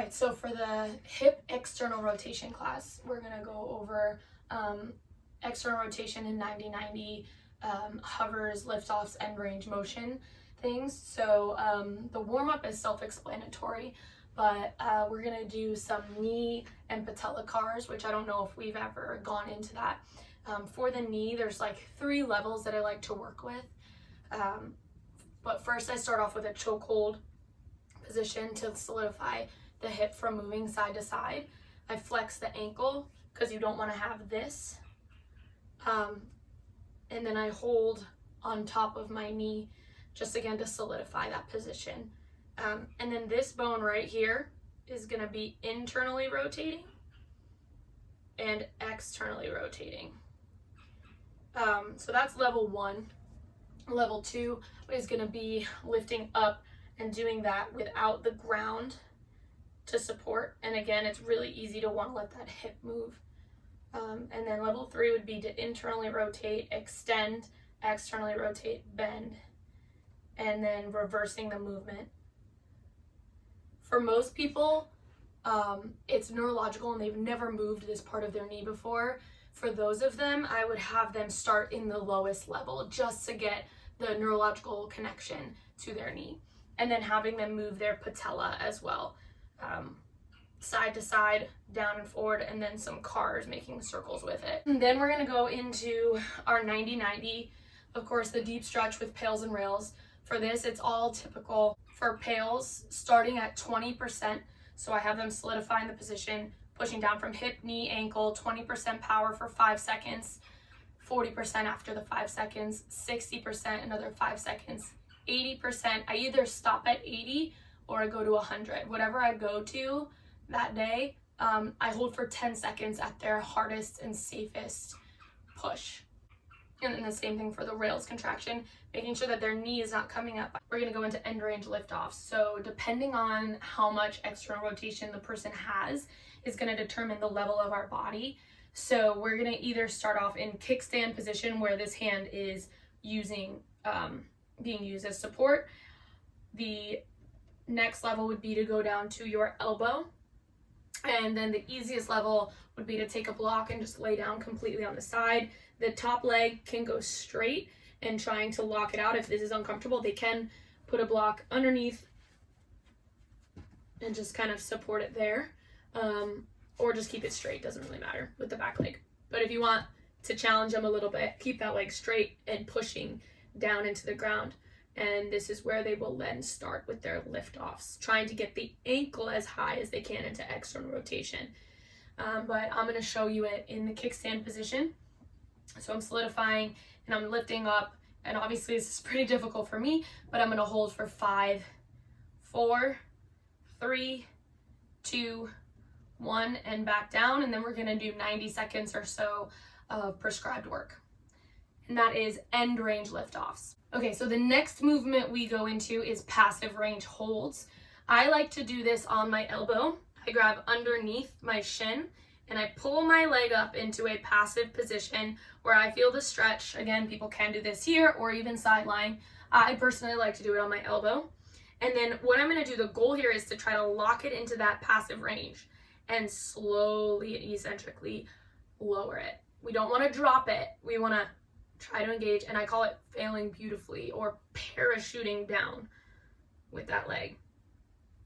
right, so for the hip external rotation class, we're gonna go over external rotation in 90-90, hovers, liftoffs, end range motion things. So the warm-up is self-explanatory, but we're gonna do some knee and patella cars, which I don't know if we've ever gone into that. For the knee, there's like 3 levels that I like to work with. But first I start off with a chokehold position to solidify the hip from moving side to side. I flex the ankle because you don't want to have this. And then I hold on top of my knee just again to solidify that position. And then this bone right here is going to be internally rotating and externally rotating. So that's level 1. Level 2 is going to be lifting up and doing that without the ground to support. And again, it's really easy to want to let that hip move. And then level 3 would be to internally rotate, extend, externally rotate, bend, and then reversing the movement. For most people, it's neurological and they've never moved this part of their knee before. For those of them, I would have them start in the lowest level just to get the neurological connection to their knee. And then having them move their patella as well. Side to side, down and forward, and then some cars making circles with it. And then we're gonna go into our 90-90. Of course, the deep stretch with pails and rails. For this, it's all typical. For pails, starting at 20%. So I have them solidifying the position, pushing down from hip, knee, ankle, 20% power for 5 seconds, 40% after the 5 seconds, 60% another 5 seconds, 80%. I either stop at 80 or I go to 100. Whatever I go to that day, I hold for 10 seconds at their hardest and safest push. And then the same thing for the rails contraction, making sure that their knee is not coming up. We're gonna go into end range liftoffs. So depending on how much external rotation the person has is gonna determine the level of our body. So we're gonna either start off in kickstand position where this hand is being used as support. The next level would be to go down to your elbow. And then the easiest level would be to take a block and just lay down completely on the side. The top leg can go straight and trying to lock it out. If this is uncomfortable, they can put a block underneath and just kind of support it there. Or just keep it straight, doesn't really matter with the back leg. But if you want to challenge them a little bit, keep that leg straight and pushing down into the ground. And this is where they will then start with their lift-offs, trying to get the ankle as high as they can into external rotation. But I'm going to show you it in the kickstand position. So I'm solidifying and I'm lifting up. And obviously this is pretty difficult for me, but I'm going to hold for 5, 4, 3, 2, 1, and back down. And then we're going to do 90 seconds or so of prescribed work. And that is end range liftoffs. Okay, so the next movement we go into is passive range holds. I like to do this on my elbow. I grab underneath my shin and I pull my leg up into a passive position where I feel the stretch. Again, people can do this here or even sideline. I personally like to do it on my elbow. And then what I'm gonna do, the goal here is to try to lock it into that passive range and slowly and eccentrically lower it. We don't wanna drop it. We wanna try to engage, and I call it failing beautifully or parachuting down with that leg.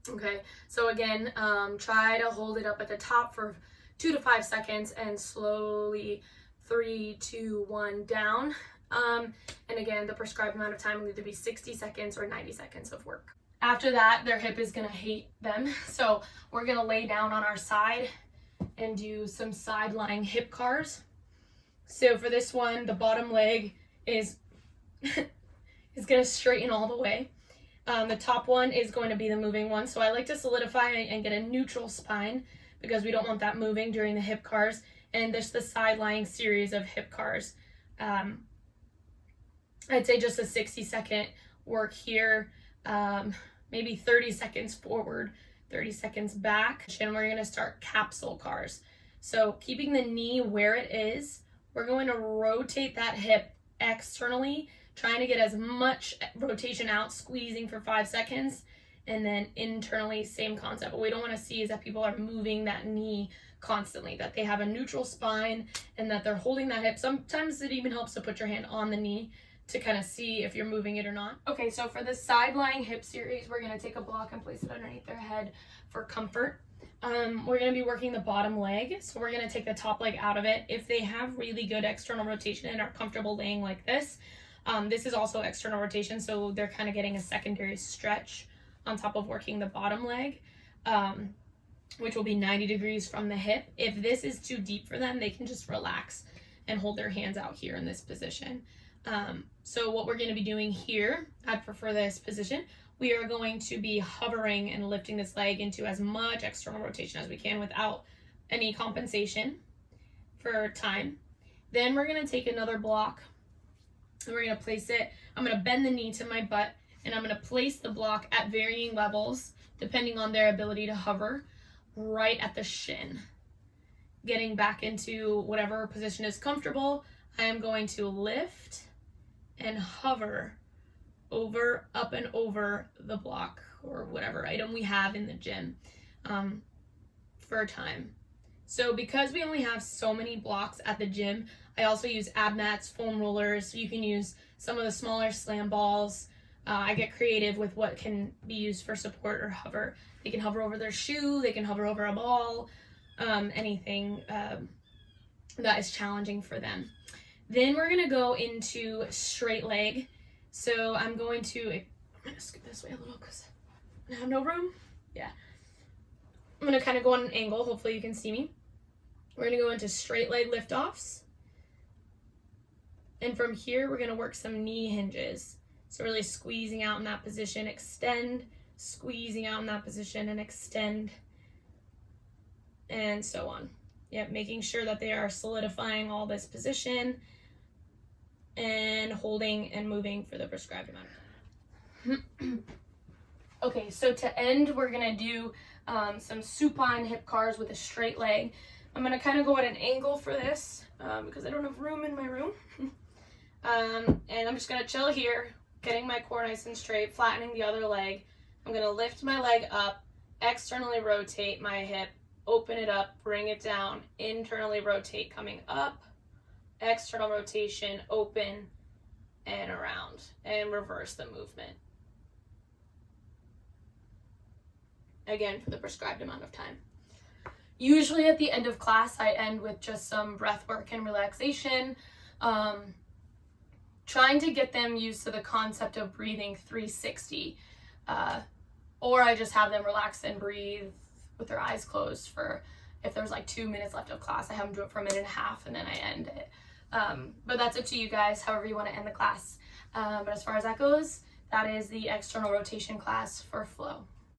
Okay, so again, try to hold it up at the top for 2 to 5 seconds and slowly 3, 2, 1 down. And again, the prescribed amount of time will either be 60 seconds or 90 seconds of work. After that, their hip is gonna hate them. So we're gonna lay down on our side and do some side lying hip cars. So for this one, the bottom leg is going to straighten all the way. The top one is going to be the moving one. So I like to solidify and get a neutral spine because we don't want that moving during the hip cars. And there's the side lying series of hip cars. I'd say just a 60-second work here, maybe 30 seconds forward, 30 seconds back. And we're going to start capsule cars. So keeping the knee where it is, we're going to rotate that hip externally, trying to get as much rotation out, squeezing for 5 seconds, And then internally, same concept. What we don't want to see is that people are moving that knee constantly, that they have a neutral spine and that they're holding that hip. Sometimes it even helps to put your hand on the knee to kind of see if you're moving it or not. Okay, so for the side lying hip series, we're going to take a block and place it underneath their head for comfort. We're going to be working the bottom leg, so we're going to take the top leg out of it. If they have really good external rotation and are comfortable laying like this is also external rotation, so they're kind of getting a secondary stretch on top of working the bottom leg, which will be 90 degrees from the hip. If this is too deep for them, they can just relax and hold their hands out here in this position. So what we're going to be doing here, I prefer this position. We are going to be hovering and lifting this leg into as much external rotation as we can without any compensation for time. Then we're going to take another block and we're going to place it. I'm going to bend the knee to my butt and I'm going to place the block at varying levels depending on their ability to hover right at the shin. Getting back into whatever position is comfortable, I am going to lift and hover over, up and over the block or whatever item we have in the gym for a time. So because we only have so many blocks at the gym, I also use ab mats, foam rollers. So you can use some of the smaller slam balls. I get creative with what can be used for support or hover. They can hover over their shoe, they can hover over a ball, anything that is challenging for them. Then we're gonna go into straight leg. So I'm gonna scoot this way a little because I have no room. Yeah. I'm gonna kind of go on an angle, hopefully you can see me. We're gonna go into straight leg liftoffs. And from here, we're gonna work some knee hinges. So really squeezing out in that position, extend, squeezing out in that position and extend, and so on. Yep, making sure that they are solidifying all this position and holding and moving for the prescribed amount of time. Okay, so to end, we're gonna do some supine hip cars with a straight leg. I'm gonna kind of go at an angle for this because I don't have room in my room. And I'm just gonna chill here, getting my core nice and straight, flattening the other leg. I'm gonna lift my leg up, externally rotate my hip, open it up, bring it down, internally rotate, coming up, external rotation, open and around, and reverse the movement. Again, for the prescribed amount of time. Usually at the end of class, I end with just some breath work and relaxation, trying to get them used to the concept of breathing 360, or I just have them relax and breathe with their eyes closed for, if there's like 2 minutes left of class, I have them do it for a minute and a half and then I end it. But that's up to you guys, however you want to end the class. But as far as that goes, that is the external rotation class for flow.